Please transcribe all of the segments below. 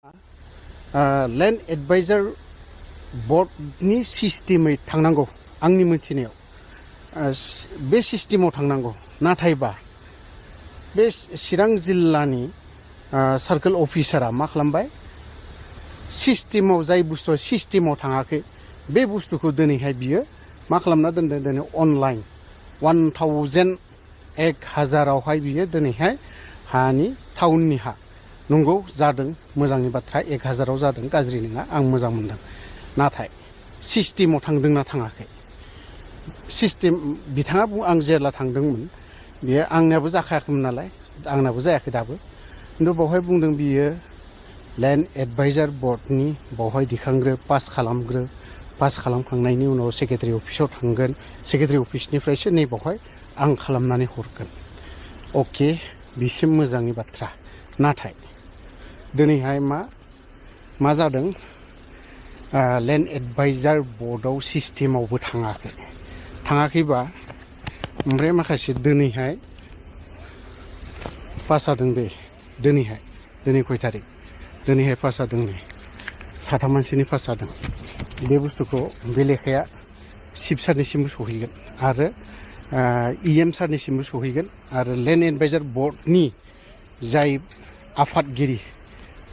Land adviser बोर्डनि सिस्टेमै थांनांगौ आंनि मोनथिनायाव बे सिस्टेमाव थांनांगौ नाथायबा बे चिरां जिल्लानि सार्कल अफिसारा मा खालामबाय सिस्टेमाव जाय बुस्थुआ सिस्टेमाव थाङाखै बे बुस्थुखौ दिनैहाय बियो मा खालामना दोनदों दिनै अनलाइन 1000 बियो दिनैहाय हानि टाउननि हा नंगौ जादों मोजांनि बाथ्रा 1000 जादों गाज्रि नङा आं मोजां मोनदों नाथाय सिस्टेमाव थांदोंना थाङाखै सिस्टेम बिथाङा आं जेब्ला थांदोंमोन बियो आंनियाबो जाखायाखैमोन नालाय आंनाबो जायाखै दाबो खिन्थु बेवहाय बुंदों बियो लैंड एडवाइजर बोर्डनि बेवहाय दिखांग्रो पास खालामखांनायनि उनाव सेक्रेटारि अफिसाव थांगोन सेक्रेटारि अफिसनिफ्रायसो नै बेवहाय आं खालामनानै हरगोन अके बिसिम मोजांनि बाथ्रा नाथाय दिनैहाय मा जादों लैंड एडवाइजर बोर्डआव सिस्टेमावबो थाङाखैबा ओमफ्राय माखासे दिनैहाय पास जादों दे दिनै खय तारिख दिनैहाय पास जादों नै 7 मानसिनि पास जादों बे बुस्थुखौ बे लेखाया चिफ सारनिसिमबो सहैगोन आरो EM सारनिसिमबो सहैगोन आरो लैंड एडवाइजर बोर्डनि जाय आफादगिरि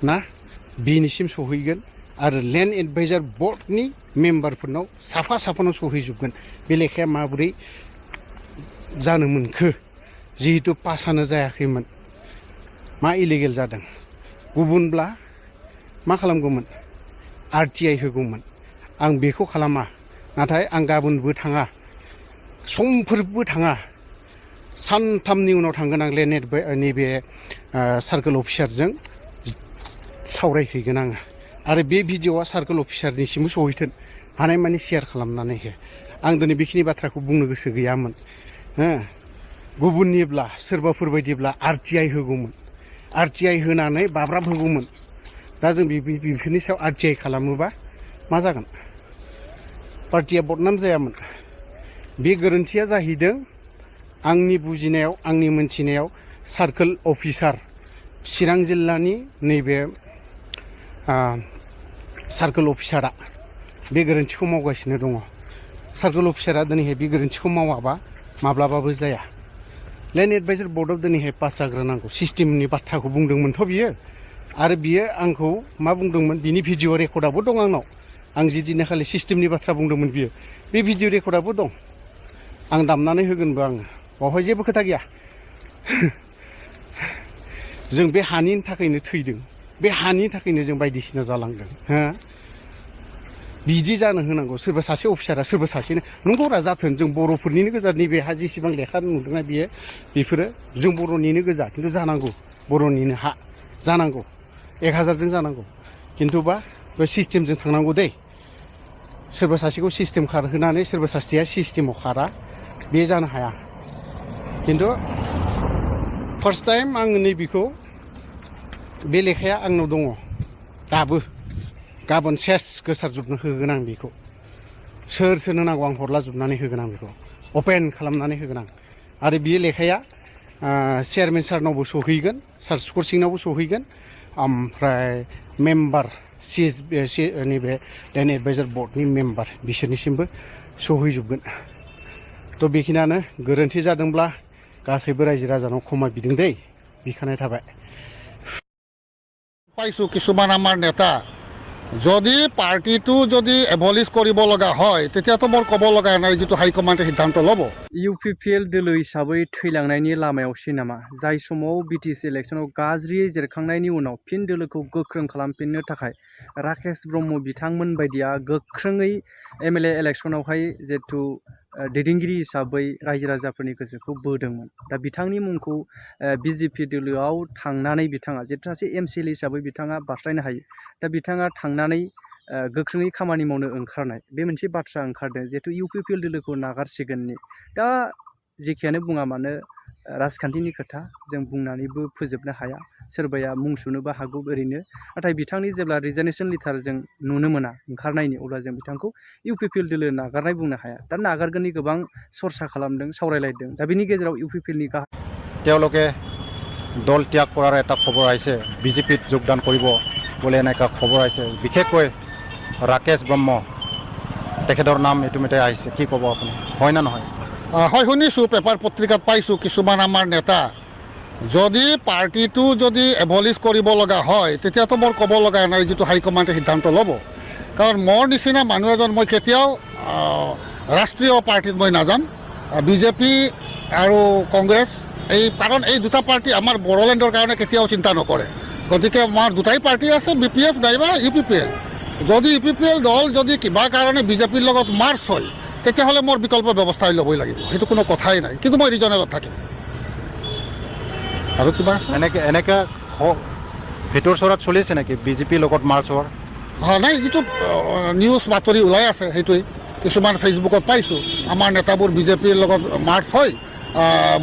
ना बेनिसिम सहैगोन आरो लैंड एडवाइजर बोर्डनि मेम्बारफोरनाव साफानाव सहैजोबगोन बे लेखाया माबोरै जानो मोनखो जिहेतु पासानो जायाखैमोन मा इलिगेल जादों गुबुनब्ला मा खालामगौमोन RTI होगौमोन आं बेखौ खालामा नाथाय आं गाबोनबो थाङा समफोरबो थाङा सानथामनि उनाव थांगोन आं लैंड नैबे सार्कल अफिसारजों सावरायहैगोन आङो आरो बे भिडिअआ सार्कल अफिसारनिसिमबो सहैथों हानायमानि शेयार खालामनानै हो आं दिनै बेखिनि बाथ्राखौ बुंनो गोसो गैयामोन गुबुननिब्ला सोरबाफोर बायदिब्ला RTI होगौमोन RTI होनानै बाब्राब होगौमोन दा जों बेफोरनि सायाव RTI खालामोबा मा जागोन पार्टिया बदनाम जायामोन बे गोरोन्थिया जाहैदों आंनि बुजिनायाव आंनि मोनथिनायाव सार्कल अफिसार चिरां जिल्लानि नैबे सार्कल अफिसारा बे गोरोन्थिखौ मावगासिनो दङ सार्कल अफिसारा दिनैहाय बे गोरोन्थिखौ मावाबा माब्लाबाबो जाया लैंड एडवाइजर बोर्डआव दिनैहाय पास जाग्रोनांगौ सिस्टेमनि बाथ्राखौ बुंदोंमोनथ' बियो आरो बियो आंखौ मा बुंदोंमोन बिनि भिडिअ रेकर्डआबो दं आंनाव आं जि दिनखालि सिस्टेमनि बाथ्रा बुंदोंमोन बियो बे भिडिअ रेकर्डआबो दं आं दामनानै होगोनबो आङो बावहाय जेबो खोथा गैया जों बे हानि थाखायनो थैदों बे हानि थाखायनो जों बायदिसिना जालांदों बिदि जानो होनांगौ सोरबा सासे अफिसारा सोरबा सासेनो नंगौरा जाथों जों बर'फोरनिनो गोजा नैबे हा जेसेबां लेखा नुदोंना बेफोरो जों बर'निनो गोजा खिन्थु जानांगौ बर'निनो हा जानांगौ 1000 जानांगौ खिन्थुबा बे सिस्टेमजों थांनांगौ दै सोरबा सासेखौ सिस्टेम खारहोनानै सोरबा सासेया सिस्टेमाव खारा बे जानो हाया खिन्थु फार्स्ट टाइम आङो नैबेखौ बे लेखाया आंनाव दङ दाबो गाबोन सेस गोसारजोबनो होगोन आं बेखौ सोरनो नांगौ आं हरलाजोबनानै होगोन आं बेखौ अपेन खालामनानै होगोन आं आरो बे लेखाया चेयारमेन सारनावबो सहैगोन सार सुकर सिंनावबो सहैगोन ओमफ्राय मेम्बार नैबे लैंड एडवाइजर बोर्डनि मेम्बार बिसोरनिसिमबो सहैजोबगोन थ' बेखिनियानो गोरोन्थि जादोंब्ला गासैबो रायजो राजानाव क्षमा बिदों दै बिखानाय थाबाय পাইছো কিছুমান আমাৰ নেতা যদি পাৰ্টিটো যদি এবলিশ কৰিব লগা হয় তেতিয়াতো মোৰ ক'ব লগা নাই যিটো হাইকমাণ্ডে সিদ্ধান্ত ল'ব UPPL दोलो हिसाबै थैलांनायनि लामायावसै नामा जाय समाव BTC इलेक्शनाव गाज्रियै जेरखांनायनि उनाव फिन दोलोखौ गोख्रों खालामफिननो थाखाय राकेश ब्रह्म बिथांमोन बायदिया गोख्रोङै MLA इलेक्शनावहाय जिहेतु दैदेनगिरि हिसाबै रायजो राजाफोरनि गोसोखौ बोदोंमोन दा बिथांनि मुंखौ BJP दोलोआव थांनानै बिथाङा जिहेतु सासे MCL हिसाबै बिथाङा बारस्लायनो हायो दा बिथाङा थांनानै गोख्रोङै खामानि मावनो ओंखारनाय बे मोनसे बाथ्रा ओंखारदों जिहेतु UPPL दोलोखौ नागारसिगोननि दा जेखियानो बुङा मानो राजखान्थिनि खोथा जों बुंनानैबो फोजोबनो हाया सोरबाया मुं सुनोबो हागौ ओरैनो नाथाय बिथांनि जेब्ला रिजार्नेसन लेटार जों नुनो मोना ओंखारनायनि अब्ला जों बिथांखौ UPPL दोलो नागारनाय बुंनो हाया दा नागारगोननि गोबां सरसा खालामदों सावरायलायदों दा बिनि गेजेराव UPPLनि তেওঁলোকে দল ত্যাগ কৰাৰ এটা খবৰ আহিছে BJPত যোগদান কৰিব বুলি এনেকুৱা খবৰ আহিছে, বিশেষকৈ ৰাকেশ ব্ৰহ্ম তেখেতৰ নাম ইতিমধ্যে আহিছে, কি ক'ব আপুনি, হয় না নহয়? হয়, শুনিছোঁ, পেপাৰ পত্ৰিকাত পাইছোঁ কিছুমান আমাৰ নেতা। যদি পাৰ্টিটো যদি এবলিছ কৰিব লগা হয় তেতিয়াতো মোৰ ক'ব লগা নাই, যিটো হাইকমাণ্ডে সিদ্ধান্ত ল'ব। কাৰণ মোৰ নিচিনা মানুহ এজন মই কেতিয়াও ৰাষ্ট্ৰীয় পাৰ্টিত মই নাযাম। বিজেপি আৰু কংগ্ৰেছ কাৰণ এই দুটা পাৰ্টি আমাৰ বড়োলেণ্ডৰ কাৰণে কেতিয়াও চিন্তা নকৰে। গতিকে আমাৰ দুটাই পাৰ্টি আছে, BPF নাইবা UPPL। যদি UPPL দল যদি কিবা কাৰণে বিজেপিৰ লগত মাৰ্চ হয় তেতিয়াহ'লে মোৰ বিকল্প ব্যৱস্থা ল'বই লাগিব, সেইটো কোনো কথাই নাই। কিন্তু মই ৰিজনেলত থাকিম। আৰু কিবা আছে এনেকৈ ভিতৰ চৰাত চলিছে নেকি বিজেপিৰ লগত মাৰ্চ হোৱাৰ? নাই, যিটো নিউজ বাতৰি ওলাই আছে সেইটোৱেই। কিছুমান ফেচবুকত পাইছোঁ আমাৰ নেতাবোৰ বিজেপিৰ লগত মাৰ্চ হয়,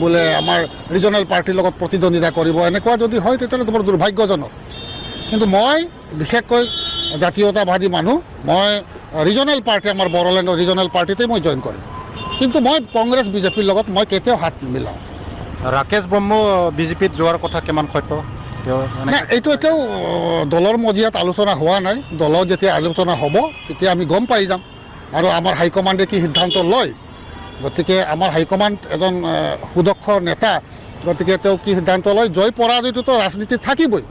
বোলে আমাৰ ৰিজনেল পাৰ্টিৰ লগত প্ৰতিদ্বন্দ্বিতা কৰিব। এনেকুৱা যদি হয় তেতিয়াহ'লে বৰ দুৰ্ভাগ্যজনক। কিন্তু মই বিশেষকৈ জাতীয়তাবাদী মানুহ, মই ৰিজনেল পাৰ্টি, আমাৰ বড়োলেণ্ডৰ ৰিজনেল পাৰ্টিতেই মই জইন কৰিম। কিন্তু মই কংগ্ৰেছ বিজেপিৰ লগত মই কেতিয়াও হাত নিমিলাওঁ। ৰাকেশ ব্ৰহ্ম বিজেপিত যোৱাৰ কথা কিমান সত্য? নাই, এইটো এতিয়াও দলৰ মজিয়াত আলোচনা হোৱা নাই। দলত যেতিয়া আলোচনা হ'ব তেতিয়া আমি গম পাই যাম আৰু আমাৰ হাইকমাণ্ডে কি সিদ্ধান্ত লয়। গতিকে আমাৰ হাইকমাণ্ড এজন সুদক্ষ নেতা, গতিকে তেওঁ কি সিদ্ধান্ত লয়, জয় পৰাজয়টোতো ৰাজনীতিত থাকিবই।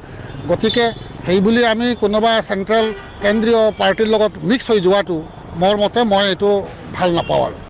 গতিকে সেইবুলি আমি কোনোবা চেণ্ট্ৰেল কেন্দ্ৰীয় পাৰ্টিৰ লগত মিক্স হৈ যোৱাটো মোৰ মতে মই এইটো ভাল নাপাওঁ আৰু।